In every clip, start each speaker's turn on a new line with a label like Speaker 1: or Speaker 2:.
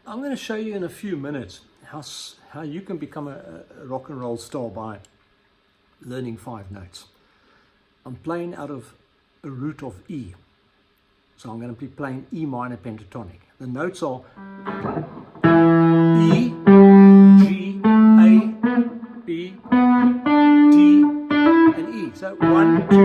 Speaker 1: I'm going to show you in a few minutes how you can become a rock and roll star by learning 5 notes. I'm playing out of a root of E. So I'm going to be playing E minor pentatonic. The notes are E, G, A, B, D, and E. So 1, 2, 3,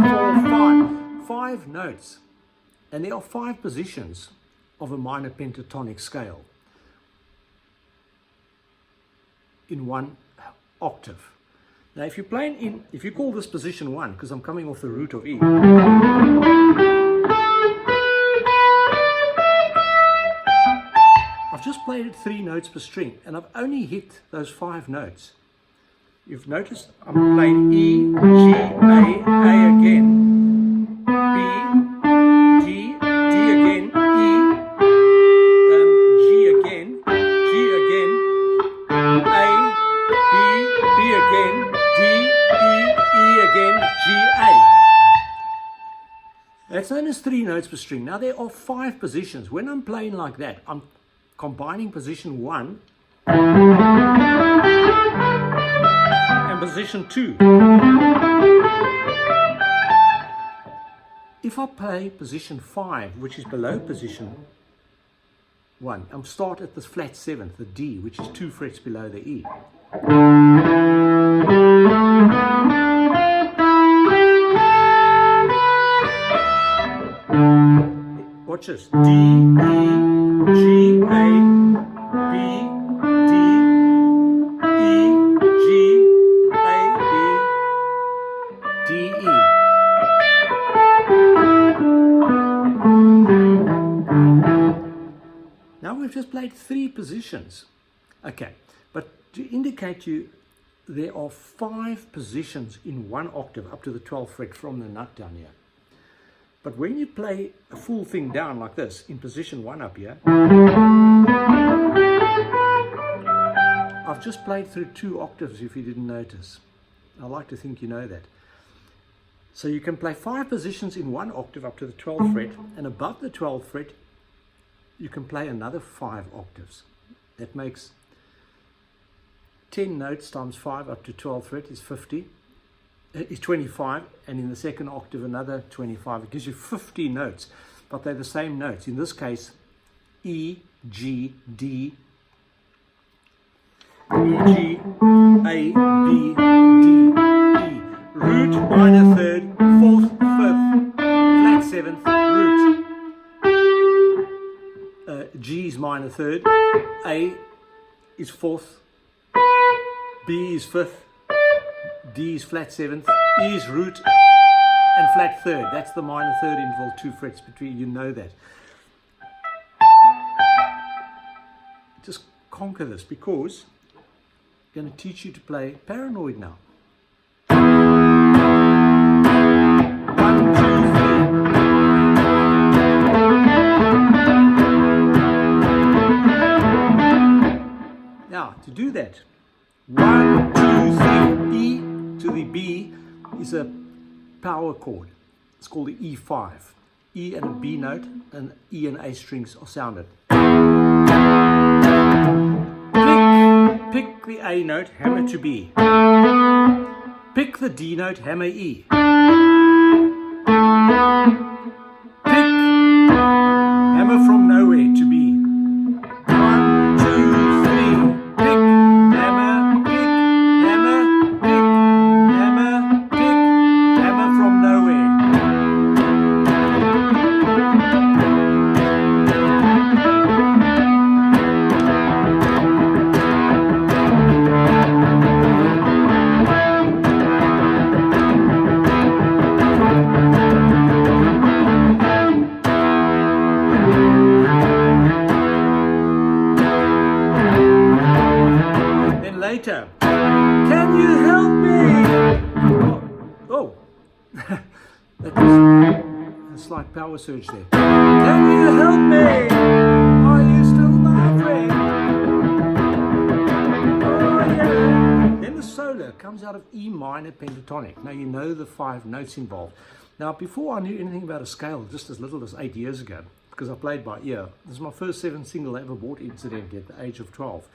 Speaker 1: 4, 5. 5 notes. And there are 5 positions of a minor pentatonic scale in 1 octave. Now if you're playing if you call this position 1, because I'm coming off the root of E, I've just played it 3 notes per string and I've only hit those 5 notes. You've noticed I'm playing E, G, A again, B, D, D again, E, G again, A, B again, D, E again, G, A. That's known as 3 notes per string. Now there are 5 positions. When I'm playing like that, I'm combining position 1 and position 2. If I play position 5, which is below position 1, I'm start at the flat 7th, the D, which is 2 frets below the E. Watch this. D, E, G, A, B, D, E, G, A, B, D, E. Now we've just played 3 positions. Okay, but to indicate to you there are 5 positions in 1 octave up to the 12th fret from the nut down here. But when you play a full thing down like this, in position 1 up here, I've just played through 2 octaves if you didn't notice. I like to think you know that. So you can play 5 positions in 1 octave up to the 12th fret, and above the 12th fret, you can play another 5 octaves. That makes 10 notes times 5 up to 12th fret is 50. Is 25, and in the second octave another 25. It gives you 50 notes, but they're the same notes. In this case, E, G, D, E, G, A, B, D, E. Root, minor third, 4th, 5th, flat 7th, root. G is minor third, A is 4th, B is 5th, D is flat 7th, E is root, and flat 3rd. That's the minor 3rd interval, 2 frets between, you know that. Just conquer this, because I'm going to teach you to play Paranoid now. 1, 2, 3. Now, to do that, 1, 2, 3, E to the B is a power chord. It's called the E5. E and a B note, and E and A strings are sounded. Pick the A note, hammer to B. Pick the D note, hammer E. Pick, hammer from nowhere to B. 1, 2, 3. Pick, hammer, pick, hammer, pick, hammer, pick, hammer from nowhere. Later, can you help me? Oh, that was a slight power surge there. Can you help me? Are you still laughing? Oh yeah. Then the solo comes out of E minor pentatonic. Now you know the 5 notes involved. Now before I knew anything about a scale, just as little as 8 years ago, because I played by ear. This is my first 7 single I ever bought, incidentally, at the age of 12.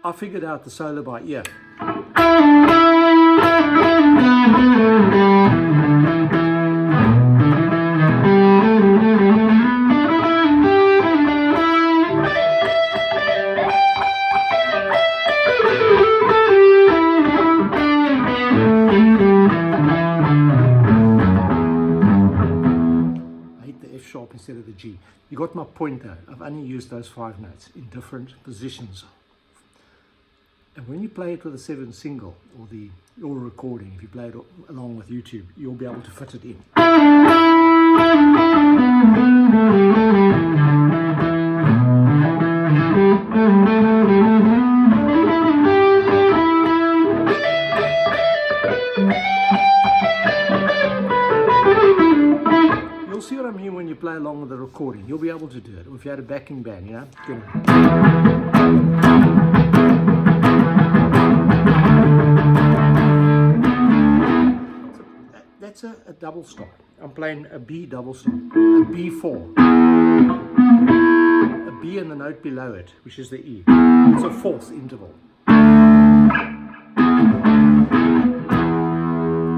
Speaker 1: I figured out the solo by ear. Instead of the G. You got my point though. I've only used those 5 notes in different positions. And when you play it with a 7 single or your recording, if you play it along with YouTube, you'll be able to fit it in. See what I mean when you play along with the recording? You'll be able to do it. Or if you had a backing band, you know. That's a double stop. I'm playing a B double stop, a B4, a B and the note below it, which is the E. It's a 4th interval.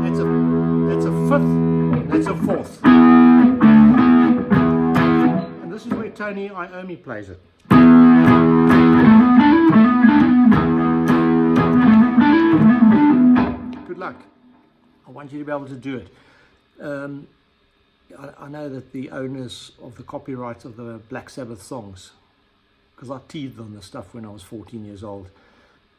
Speaker 1: That's a 5th. That's a 4th. This is where Tony Iommi plays it. Good luck. I want you to be able to do it. I know that the owners of the copyrights of the Black Sabbath songs, because I teethed on this stuff when I was 14 years old,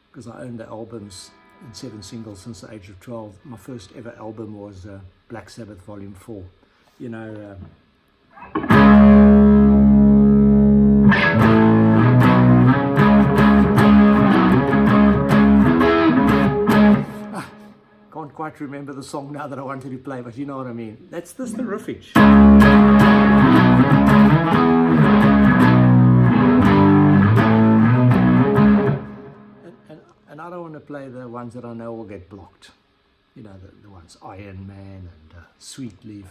Speaker 1: because I owned the albums and 7 singles since the age of 12. My first ever album was Black Sabbath Volume 4. You know, can't quite remember the song now that I wanted to play, but you know what I mean. That's the riffage. And I don't want to play the ones that I know will get blocked. You know, the ones Iron Man and Sweet Leaf.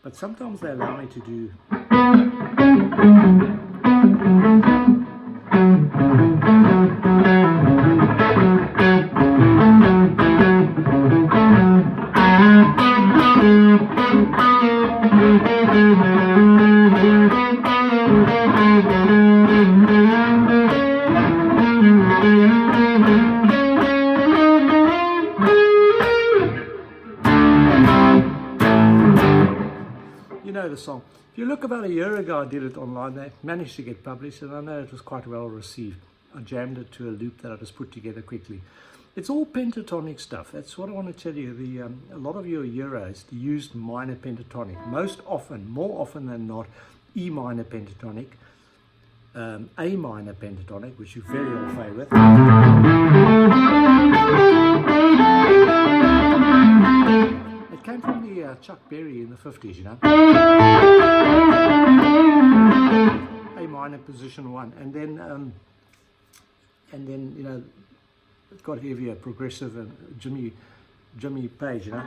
Speaker 1: But sometimes they allow me to do... You know the song. If you look, about a year ago I did it online. They managed to get published, and I know it was quite well received. I jammed it to a loop that I just put together quickly. It's all pentatonic stuff. That's what I want to tell you. A lot of your Euros used minor pentatonic. Most often, more often than not, E minor pentatonic, A minor pentatonic, which you're very au fait with. It came from the Chuck Berry in the 50s, you know. A minor position 1, and then you know, it got heavier, progressive, and Jimmy Page, you know.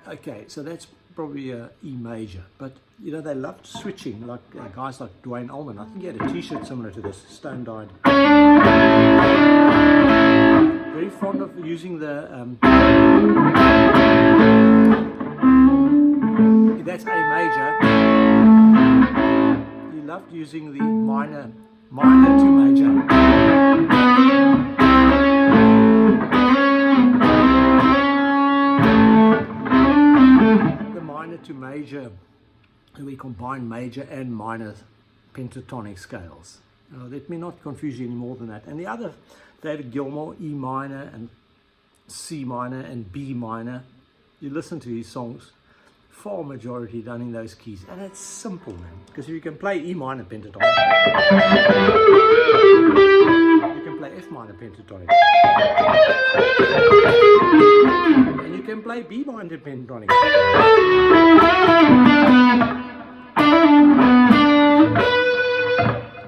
Speaker 1: Okay, so that's probably a E major, but you know, they loved switching, like guys like Dwayne Allman. I think he had a t-shirt similar to this, Stone Died. Very fond of using the that's A major. He loved using the minor to major. To major, we combine major and minor pentatonic scales. Let me not confuse you any more than that. And the other, David Gilmour, E minor and C minor and B minor. You listen to his songs, far majority done in those keys, and it's simple, man. Because you can play E minor pentatonic, you can play F minor pentatonic, and you can play B minor pentatonic.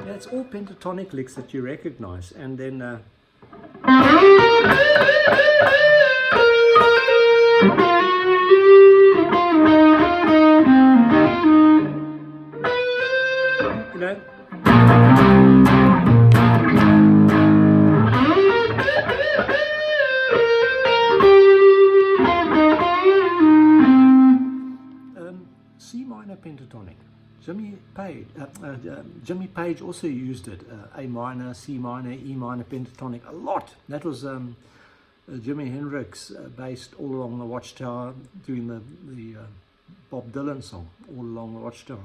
Speaker 1: Yeah, it's all pentatonic licks that you recognize, and then You know, C minor pentatonic. Jimmy Page also used it. A minor, C minor, E minor pentatonic a lot. That was Jimi Hendrix based All Along the Watchtower, doing the Bob Dylan song All Along the Watchtower.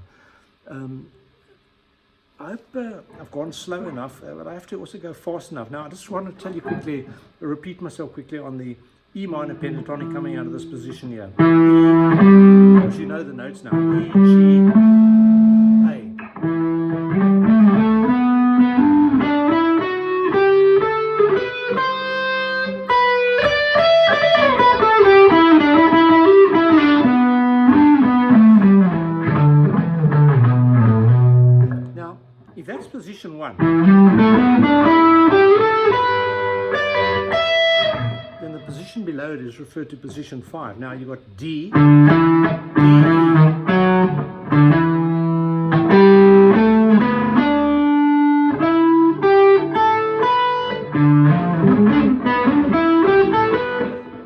Speaker 1: I hope I've gone slow enough, but I have to also go fast enough. Now I just want to tell you quickly, repeat myself quickly on the E minor pentatonic coming out of this position here. Because you know the notes now. E, G, A. Now, if that's position 1, then the position below it is referred to position 5. Now you've got D, D, now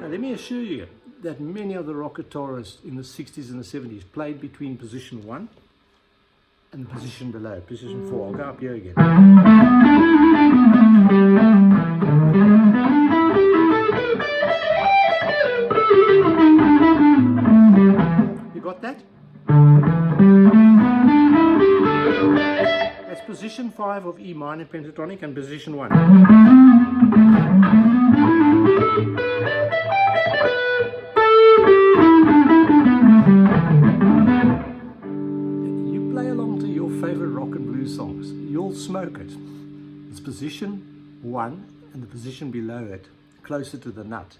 Speaker 1: let me assure you that many of the rock guitarists in the 60s and the 70s played between position 1 and the position below, position 4. I'll go up here again. You got that? That's position 5 of E minor pentatonic and position 1. You play along to your favorite rock and blues songs. You'll smoke it. It's position 1 and the position below it, closer to the nut,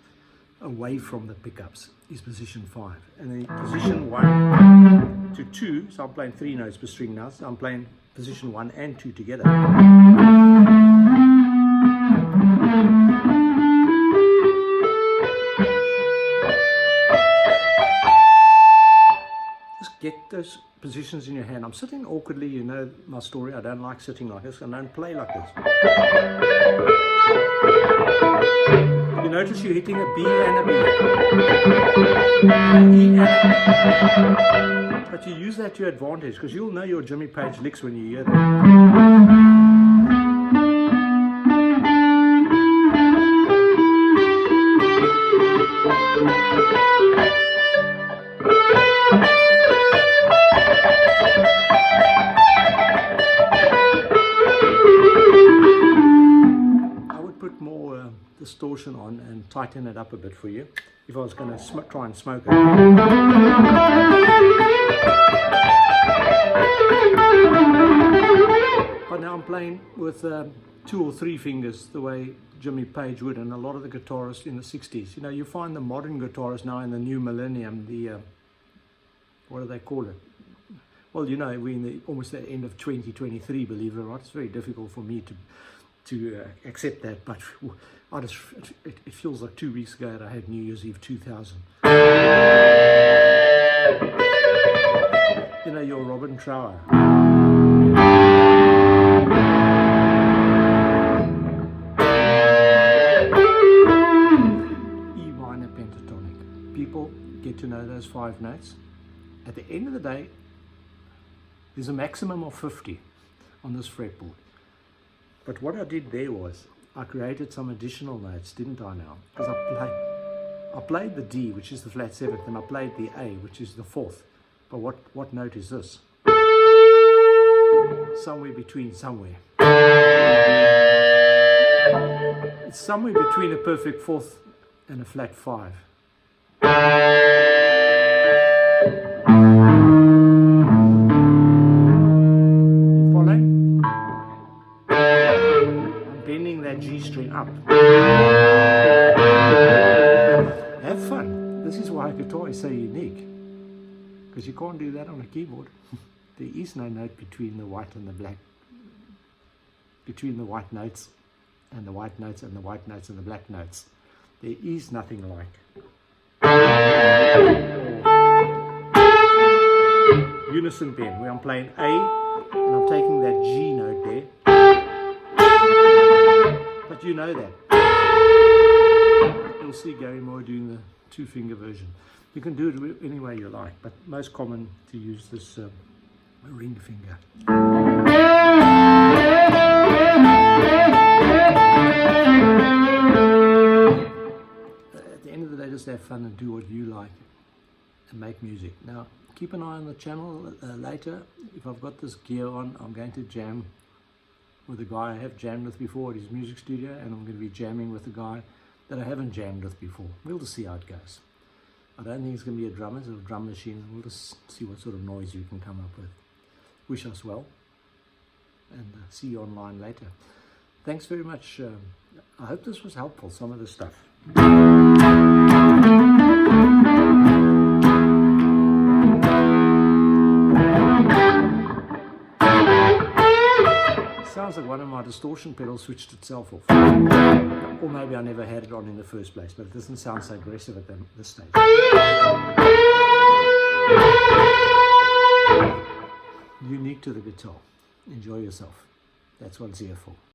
Speaker 1: away from the pickups, is position 5. And then position 1 to 2, so I'm playing 3 notes per string now, so I'm playing position 1 and 2 together. Just get those positions in your hand. I'm sitting awkwardly, you know my story, I don't like sitting like this, and I don't play like this. You notice you're hitting a B and a B, an E and a, but you use that to your advantage, because you'll know your Jimmy Page licks when you hear them. Distortion on and tighten it up a bit for you if I was going to try and smoke it. But now I'm playing with 2 or 3 fingers the way Jimmy Page would, and a lot of the guitarists in the 60s. You know, you find the modern guitarists now in the new millennium, the what do they call it? Well, you know, we're in almost the end of 2023, believe it or not. It's very difficult for me to accept that, but it feels like 2 weeks ago that I had New Year's Eve 2000. You know, your Robin Trower. E minor pentatonic. People get to know those 5 notes. At the end of the day, there's a maximum of 50 on this fretboard. But what I did there was, I created some additional notes, didn't I now? Because I played the D, which is the flat 7th, and I played the A, which is the 4th. But what note is this? Somewhere between somewhere. It's somewhere between a perfect 4th and a flat 5. G string up. Have fun. This is why guitar is so unique, because you can't do that on a keyboard. There is no note between the white and the black, between the white notes and the white notes and the white notes and the black notes. There is nothing like unison bend, where I'm playing A and I'm taking that G note there. But you know that. You'll see Gary Moore doing the 2-finger version. You can do it any way you like, but most common to use this ring finger. At the end of the day, just have fun and do what you like and make music. Now, keep an eye on the channel later. If I've got this gear on, I'm going to jam with a guy I have jammed with before at his music studio, and I'm going to be jamming with a guy that I haven't jammed with before. We'll just see how it goes. I don't think it's going to be a drummer, it's a drum machine. We'll just see what sort of noise you can come up with. Wish us well, and see you online later. Thanks very much. I hope this was helpful, some of the stuff. Sounds like one of my distortion pedals switched itself off. Or maybe I never had it on in the first place, but it doesn't sound so aggressive at this stage. Unique to the guitar. Enjoy yourself. That's what it's here for.